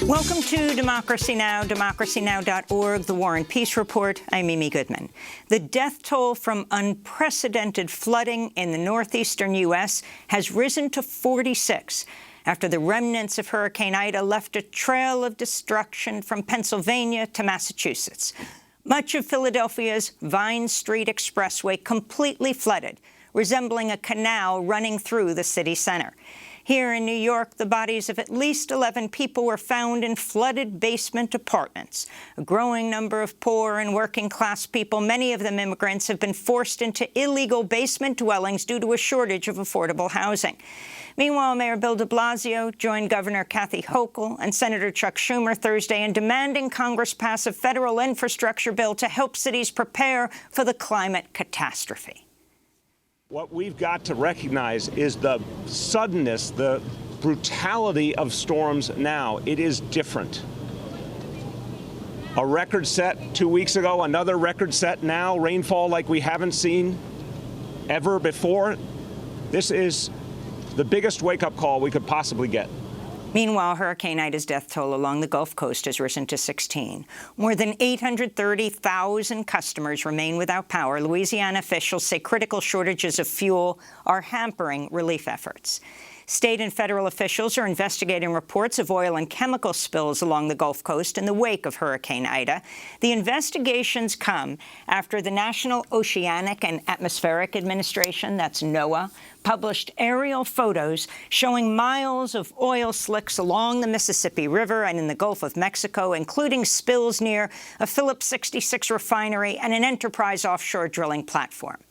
Welcome to Democracy Now!, democracynow.org, The War and Peace Report. I'm Mimi Goodman. The death toll from unprecedented flooding in the northeastern U.S. has risen to 46 after the remnants of Hurricane Ida left a trail of destruction from Pennsylvania to Massachusetts. Much of Philadelphia's Vine Street Expressway completely flooded, resembling a canal running through the city center. Here in New York, the bodies of at least 11 people were found in flooded basement apartments. A growing number of poor and working-class people, many of them immigrants, have been forced into illegal basement dwellings due to a shortage of affordable housing. Meanwhile, Mayor Bill de Blasio joined Governor Kathy Hochul and Senator Chuck Schumer Thursday in demanding Congress pass a federal infrastructure bill to help cities prepare for the climate catastrophe. What we've got to recognize is the suddenness, the brutality of storms now. It is different. A record set 2 weeks ago, another record set now, rainfall like we haven't seen ever before. This is the biggest wake-up call we could possibly get. Meanwhile, Hurricane Ida's death toll along the Gulf Coast has risen to 16. More than 830,000 customers remain without power. Louisiana officials say critical shortages of fuel are hampering relief efforts. State and federal officials are investigating reports of oil and chemical spills along the Gulf Coast in the wake of Hurricane Ida. The investigations come after the National Oceanic and Atmospheric Administration, that's NOAA, published aerial photos showing miles of oil slicks along the Mississippi River and in the Gulf of Mexico, including spills near a Phillips 66 refinery and an Enterprise offshore drilling platform.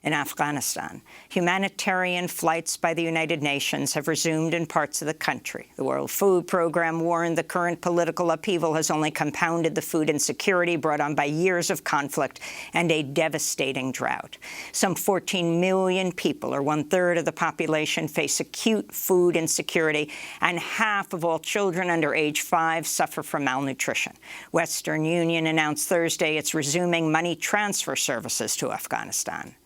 In Afghanistan, humanitarian flights by the United Nations have resumed in parts of the country. The World Food Program warned the current political upheaval has only compounded the food insecurity brought on by years of conflict and a devastating drought. Some 14 million people, or one-third of the population, face acute food insecurity, and half of all children under age 5 suffer from malnutrition. Western Union announced Thursday it's resuming money transfer services to Afghanistan.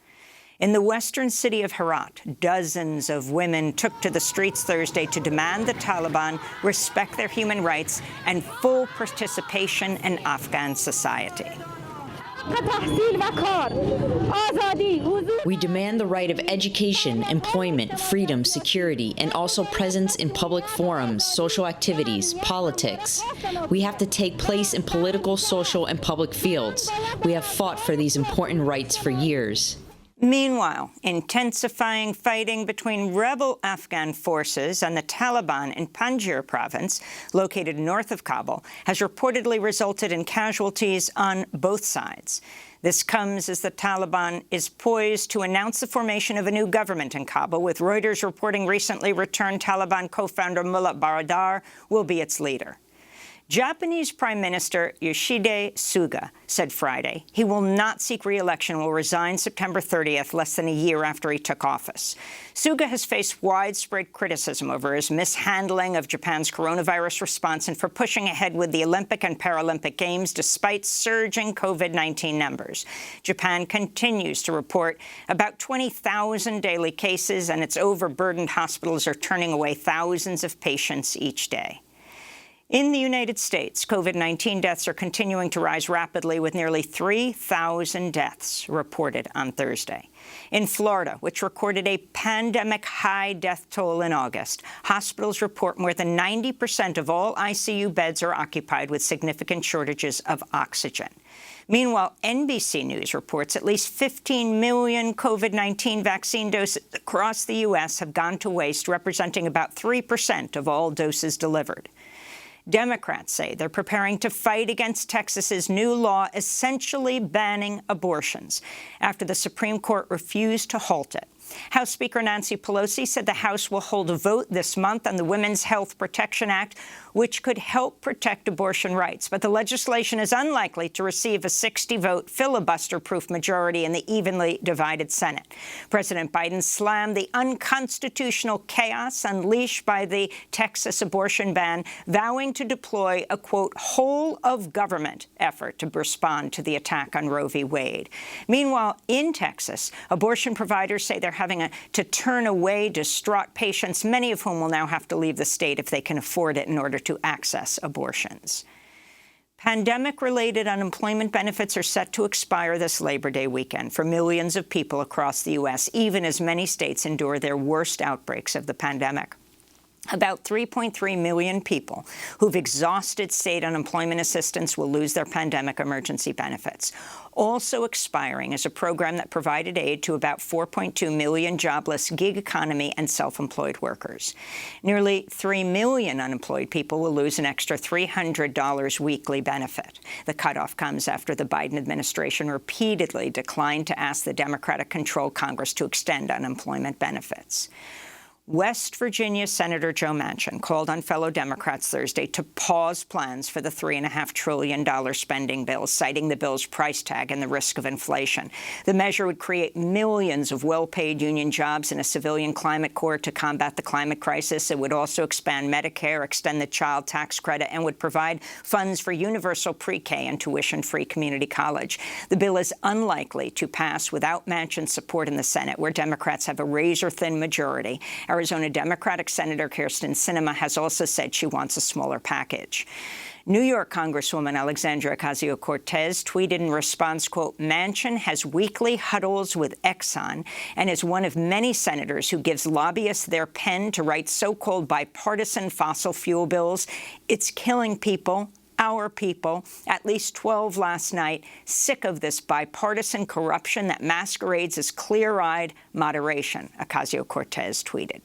In the western city of Herat, dozens of women took to the streets Thursday to demand the Taliban respect their human rights and full participation in Afghan society. We demand the right of education, employment, freedom, security, and also presence in public forums, social activities, politics. We have to take place in political, social, and public fields. We have fought for these important rights for years. Meanwhile, intensifying fighting between rebel Afghan forces and the Taliban in Panjshir province, located north of Kabul, has reportedly resulted in casualties on both sides. This comes as the Taliban is poised to announce the formation of a new government in Kabul, with Reuters reporting recently returned Taliban co-founder Mullah Baradar will be its leader. Japanese Prime Minister Yoshihide Suga said Friday he will not seek re-election and will resign September 30th, less than a year after he took office. Suga has faced widespread criticism over his mishandling of Japan's coronavirus response and for pushing ahead with the Olympic and Paralympic Games despite surging COVID-19 numbers. Japan continues to report about 20,000 daily cases, and its overburdened hospitals are turning away thousands of patients each day. In the United States, COVID-19 deaths are continuing to rise rapidly, with nearly 3,000 deaths reported on Thursday. In Florida, which recorded a pandemic-high death toll in August, hospitals report more than 90% of all ICU beds are occupied, with significant shortages of oxygen. Meanwhile, NBC News reports at least 15 million COVID-19 vaccine doses across the U.S. have gone to waste, representing about 3% of all doses delivered. Democrats say they're preparing to fight against Texas's new law essentially banning abortions after the Supreme Court refused to halt it. House Speaker Nancy Pelosi said the House will hold a vote this month on the Women's Health Protection Act, which could help protect abortion rights. But the legislation is unlikely to receive a 60-vote filibuster-proof majority in the evenly divided Senate. President Biden slammed the unconstitutional chaos unleashed by the Texas abortion ban, vowing to deploy a, quote, whole-of-government effort to respond to the attack on Roe v. Wade. Meanwhile, in Texas, abortion providers say they're having to turn away distraught patients, many of whom will now have to leave the state if they can afford it in order to access abortions. Pandemic-related unemployment benefits are set to expire this Labor Day weekend for millions of people across the U.S., even as many states endure their worst outbreaks of the pandemic. About 3.3 million people who've exhausted state unemployment assistance will lose their pandemic emergency benefits. Also expiring is a program that provided aid to about 4.2 million jobless gig economy and self-employed workers. Nearly 3 million unemployed people will lose an extra $300 weekly benefit. The cutoff comes after the Biden administration repeatedly declined to ask the Democratic-controlled Congress to extend unemployment benefits. West Virginia Senator Joe Manchin called on fellow Democrats Thursday to pause plans for the $3.5 trillion spending bill, citing the bill's price tag and the risk of inflation. The measure would create millions of well-paid union jobs in a civilian climate corps to combat the climate crisis. It would also expand Medicare, extend the child tax credit, and would provide funds for universal pre-K and tuition-free community college. The bill is unlikely to pass without Manchin's support in the Senate, where Democrats have a razor-thin majority. Arizona Democratic Senator Kyrsten Sinema has also said she wants a smaller package. New York Congresswoman Alexandria Ocasio-Cortez tweeted in response, quote, "Manchin has weekly huddles with Exxon and is one of many senators who gives lobbyists their pen to write so-called bipartisan fossil fuel bills. It's killing people. Our people, at least 12 last night, sick of this bipartisan corruption that masquerades as clear-eyed moderation," Ocasio-Cortez tweeted.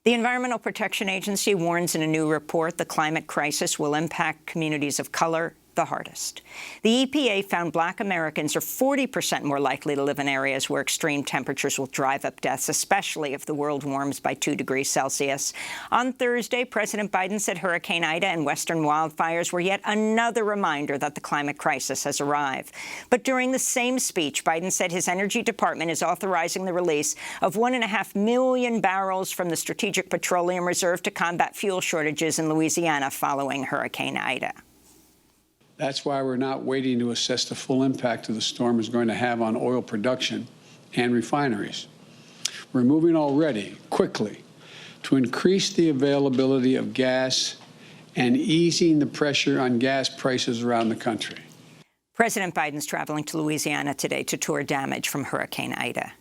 The Environmental Protection Agency warns in a new report the climate crisis will impact communities of color the hardest. The EPA found Black Americans are 40% more likely to live in areas where extreme temperatures will drive up deaths, especially if the world warms by 2 degrees Celsius. On Thursday, President Biden said Hurricane Ida and western wildfires were yet another reminder that the climate crisis has arrived. But during the same speech, Biden said his Energy Department is authorizing the release of 1.5 million barrels from the Strategic Petroleum Reserve to combat fuel shortages in Louisiana following Hurricane Ida. That's why we're not waiting to assess the full impact of the storm is going to have on oil production and refineries. We're moving already, quickly, to increase the availability of gas and easing the pressure on gas prices around the country. President Biden's traveling to Louisiana today to tour damage from Hurricane Ida.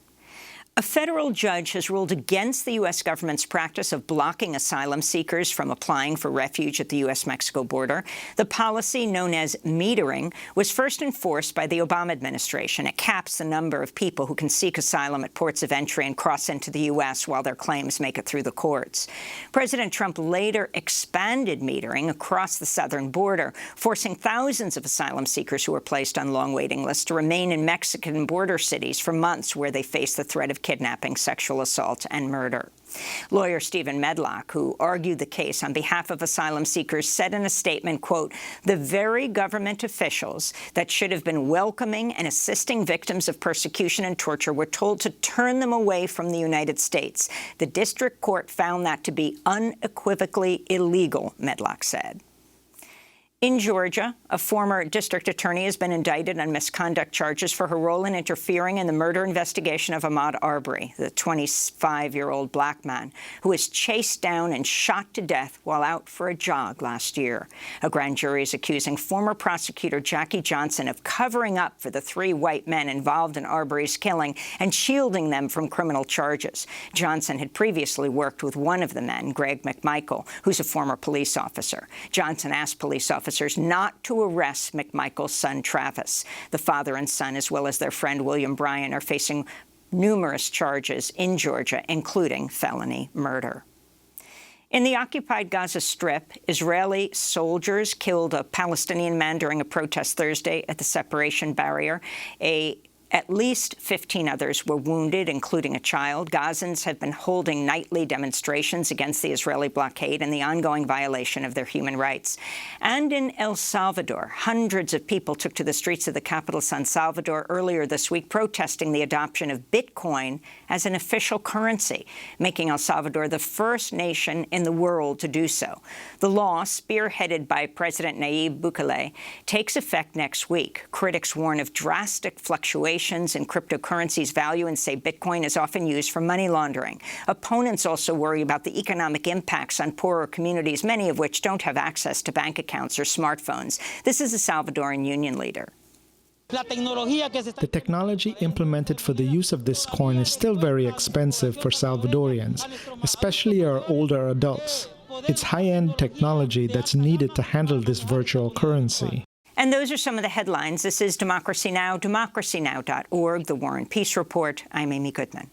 A federal judge has ruled against the U.S. government's practice of blocking asylum seekers from applying for refuge at the U.S.-Mexico border. The policy, known as metering, was first enforced by the Obama administration. It caps the number of people who can seek asylum at ports of entry and cross into the U.S. while their claims make it through the courts. President Trump later expanded metering across the southern border, forcing thousands of asylum seekers who were placed on long waiting lists to remain in Mexican border cities for months, where they face the threat of kidnapping, sexual assault, and murder. Lawyer Stephen Medlock, who argued the case on behalf of asylum seekers, said in a statement, quote, "The very government officials that should have been welcoming and assisting victims of persecution and torture were told to turn them away from the United States. The district court found that to be unequivocally illegal," Medlock said. In Georgia, a former district attorney has been indicted on misconduct charges for her role in interfering in the murder investigation of Ahmaud Arbery, the 25-year-old black man who was chased down and shot to death while out for a jog last year. A grand jury is accusing former prosecutor Jackie Johnson of covering up for the 3 white men involved in Arbery's killing and shielding them from criminal charges. Johnson had previously worked with one of the men, Greg McMichael, who's a former police officer. Johnson asked police officers not to arrest McMichael's son, Travis. The father and son, as well as their friend William Bryan, are facing numerous charges in Georgia, including felony murder. In the occupied Gaza Strip, Israeli soldiers killed a Palestinian man during a protest Thursday at the separation barrier. At least 15 others were wounded, including a child. Gazans have been holding nightly demonstrations against the Israeli blockade and the ongoing violation of their human rights. And in El Salvador, hundreds of people took to the streets of the capital, San Salvador, earlier this week, protesting the adoption of Bitcoin as an official currency, making El Salvador the first nation in the world to do so. The law, spearheaded by President Nayib Bukele, takes effect next week. Critics warn of drastic fluctuations regulations and cryptocurrency's value and say Bitcoin is often used for money laundering. Opponents also worry about the economic impacts on poorer communities, many of which don't have access to bank accounts or smartphones. This is a Salvadoran union leader. The technology implemented for the use of this coin is still very expensive for Salvadorians, especially our older adults. It's high-end technology that's needed to handle this virtual currency. And those are some of the headlines. This is Democracy Now!, democracynow.org, The War and Peace Report. I'm Amy Goodman.